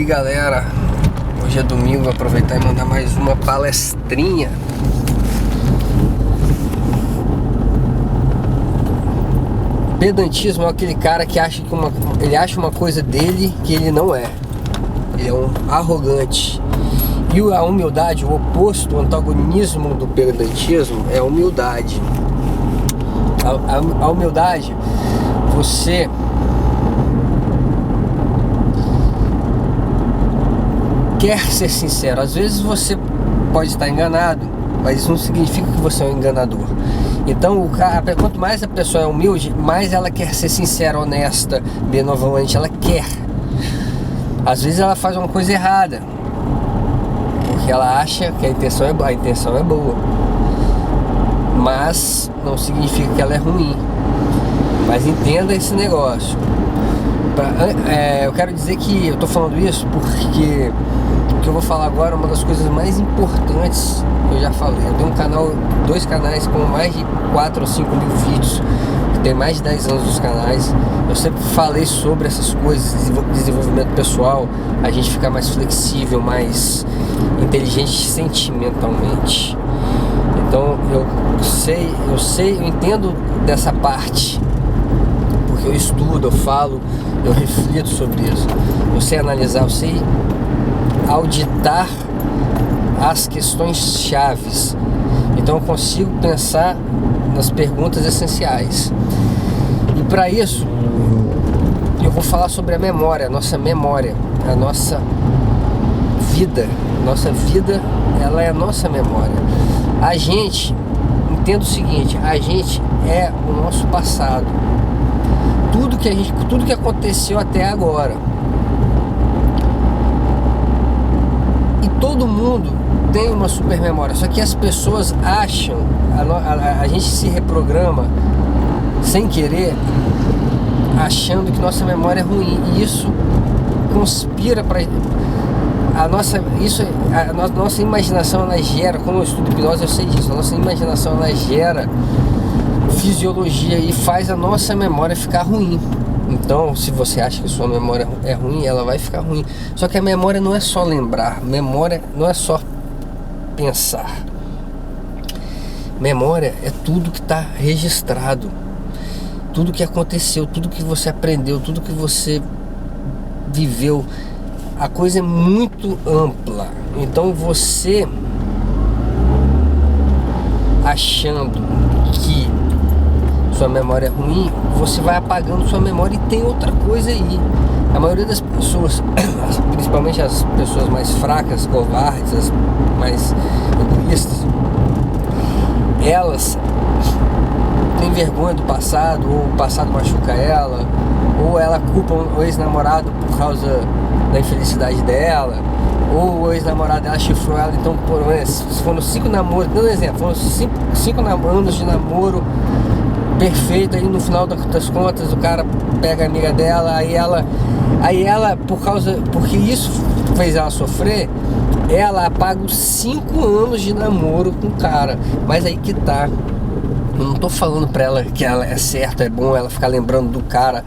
galera, hoje é domingo, vou aproveitar e mandar mais uma palestrinha. Pedantismo é aquele cara que acha que ele acha uma coisa dele que ele não é. Ele é um arrogante. E a humildade, o oposto, o antagonismo do pedantismo é a humildade. A humildade, você quer ser sincero. Às vezes você pode estar enganado, mas isso não significa que você é um enganador. Então, quanto mais a pessoa é humilde, mais ela quer ser sincera, honesta, benevolente. Ela quer. Às vezes ela faz uma coisa errada, porque ela acha que a intenção é boa, mas não significa que ela é ruim. Mas entenda esse negócio. Eu quero dizer que eu tô falando isso porque o que eu vou falar agora é uma das coisas mais importantes que eu já falei. Eu tenho dois canais com mais de 4 ou 5 mil vídeos, que tem mais de 10 anos dos canais. Eu sempre falei sobre essas coisas, desenvolvimento pessoal, a gente ficar mais flexível, mais inteligente sentimentalmente. Então eu entendo dessa parte, porque eu estudo, eu falo, eu reflito sobre isso. Eu sei analisar, eu sei auditar as questões chaves. Então eu consigo pensar nas perguntas essenciais. E para isso eu vou falar sobre a memória, a nossa memória, a nossa vida. Nossa vida, ela é a nossa memória. A gente, entenda o seguinte, a gente é o nosso passado. Tudo que aconteceu até agora. E todo mundo tem uma super memória. Só que as pessoas acham, a gente se reprograma sem querer, achando que nossa memória é ruim. E isso conspira para a nossa imaginação, ela gera, como eu estudo hipnose, eu sei disso. A nossa imaginação, ela gera fisiologia e faz a nossa memória ficar ruim. Então, se você acha que sua memória é ruim, ela vai ficar ruim. Só que a memória não é só lembrar, memória não é só pensar. Memória é tudo que está registrado, tudo que aconteceu, tudo que você aprendeu, tudo que você viveu. A coisa é muito ampla. Então você achando que sua memória é ruim, você vai apagando sua memória. E tem outra coisa aí. A maioria das pessoas, principalmente as pessoas mais fracas, covardes, as mais egoístas, elas têm vergonha do passado, ou o passado machuca ela, ou ela culpa o ex-namorado por causa da infelicidade dela, ou o ex-namorado dela chifrou ela. Então, se foram 5 namoros, dando um exemplo, foram 5 anos de namoro perfeito, aí no final das contas o cara pega a amiga dela, aí ela porque isso fez ela sofrer, ela apaga os 5 anos de namoro com o cara. Mas aí que tá, eu não tô falando pra ela que ela é certo, é bom ela ficar lembrando do cara,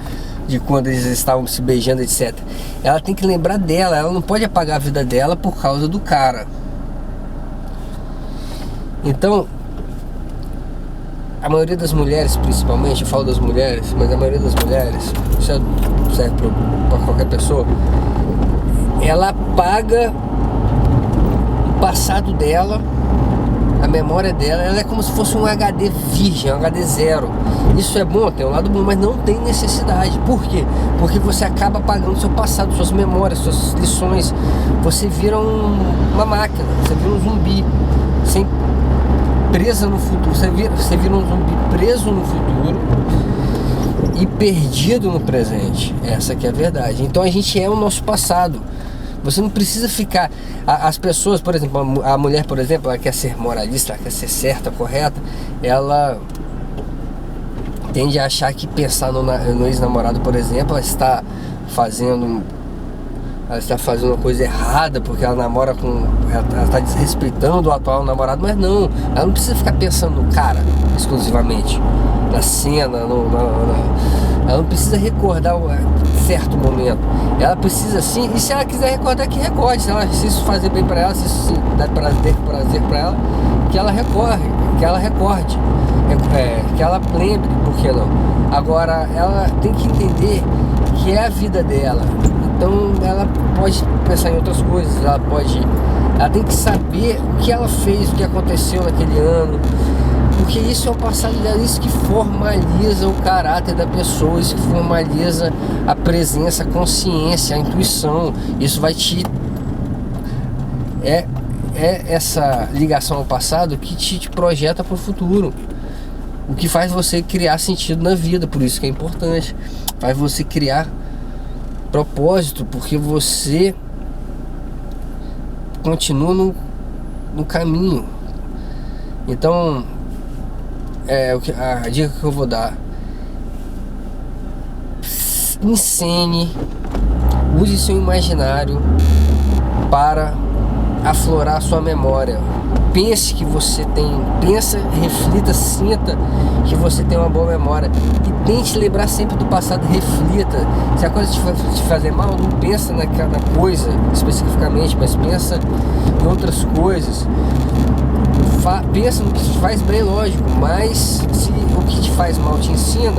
de quando eles estavam se beijando, etc. Ela tem que lembrar dela, ela não pode apagar a vida dela por causa do cara. Então, a maioria das mulheres, principalmente, eu falo das mulheres, mas a maioria das mulheres, isso serve para qualquer pessoa, ela apaga o passado dela, a memória dela, ela é como se fosse um HD virgem, um HD zero. Isso é bom, tem um lado bom, mas não tem necessidade. Por quê? Porque você acaba apagando seu passado, suas memórias, suas lições. Você vira uma máquina, você vira um zumbi presa no futuro. Você vira um zumbi preso no futuro e perdido no presente. Essa que é a verdade. Então a gente é o nosso passado. Você não precisa ficar... As pessoas, por exemplo, a mulher, por exemplo, ela quer ser moralista, ela quer ser certa, correta. Ela tende a achar que pensar no ex-namorado, por exemplo, ela está fazendo uma coisa errada, porque ela namora com... Ela está desrespeitando o atual namorado. Mas não, ela não precisa ficar pensando no cara exclusivamente, na cena, ela não precisa recordar, certo momento. Ela precisa sim, e se ela quiser recordar, que recorde. Se isso fazer bem para ela, se isso dá prazer para ela, que ela recorde, que ela lembre, por que não? Agora, ela tem que entender que é a vida dela. Então ela pode pensar em outras coisas, ela tem que saber o que ela fez, o que aconteceu naquele ano, porque isso é o passado dela, isso que formaliza o caráter da pessoa, isso que formaliza a presença, a consciência, a intuição. Isso vai te... É essa ligação ao passado que te projeta para o futuro, o que faz você criar sentido na vida. Por isso que é importante, faz você criar propósito, porque você continua no caminho. Então a dica que eu vou dar: ensine, use seu imaginário para aflorar a sua memória. Pense que você tem, reflita, sinta que você tem uma boa memória e tente lembrar sempre do passado. Reflita. Se a coisa te fazer mal, não pensa naquela coisa especificamente, mas pensa em outras coisas. Pensa no que te faz bem, lógico, mas se o que te faz mal te ensina,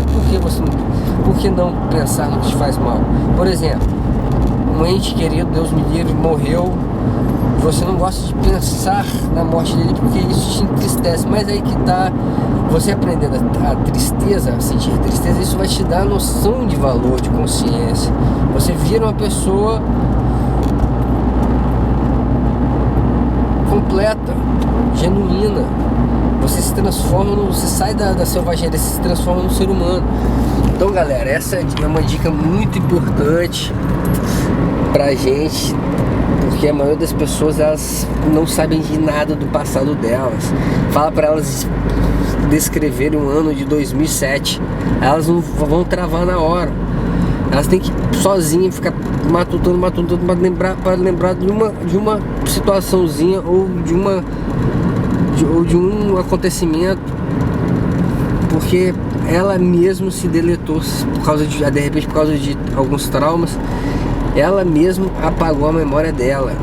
por que não pensar no que te faz mal? Por exemplo, um ente querido, Deus me livre, morreu. Você não gosta de pensar na morte dele porque isso te entristece, mas aí que tá, você aprendendo a tristeza, a sentir tristeza, isso vai te dar noção de valor, de consciência. Você vira uma pessoa completa, genuína. Você se transforma, você sai da selvageria, você se transforma num ser humano. Então, galera, essa é uma dica muito importante pra gente, porque a maioria das pessoas, elas não sabem de nada do passado delas. Fala para elas descreverem um ano de 2007, elas não vão travar na hora. Elas têm que sozinhas ficar matutando para lembrar de uma situaçãozinha ou de um acontecimento, porque ela mesma se deletou de repente por causa de alguns traumas. Ela mesma apagou a memória dela,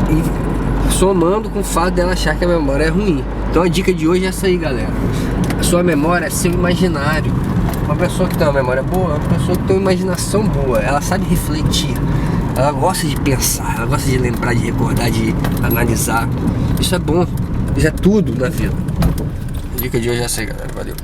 e somando com o fato dela achar que a memória é ruim. Então a dica de hoje é essa aí, galera. A sua memória é seu imaginário. Uma pessoa que tem uma memória boa é uma pessoa que tem uma imaginação boa. Ela sabe refletir, ela gosta de pensar, ela gosta de lembrar, de recordar, de analisar. Isso é bom, isso é tudo na vida. A dica de hoje é essa aí, galera. Valeu.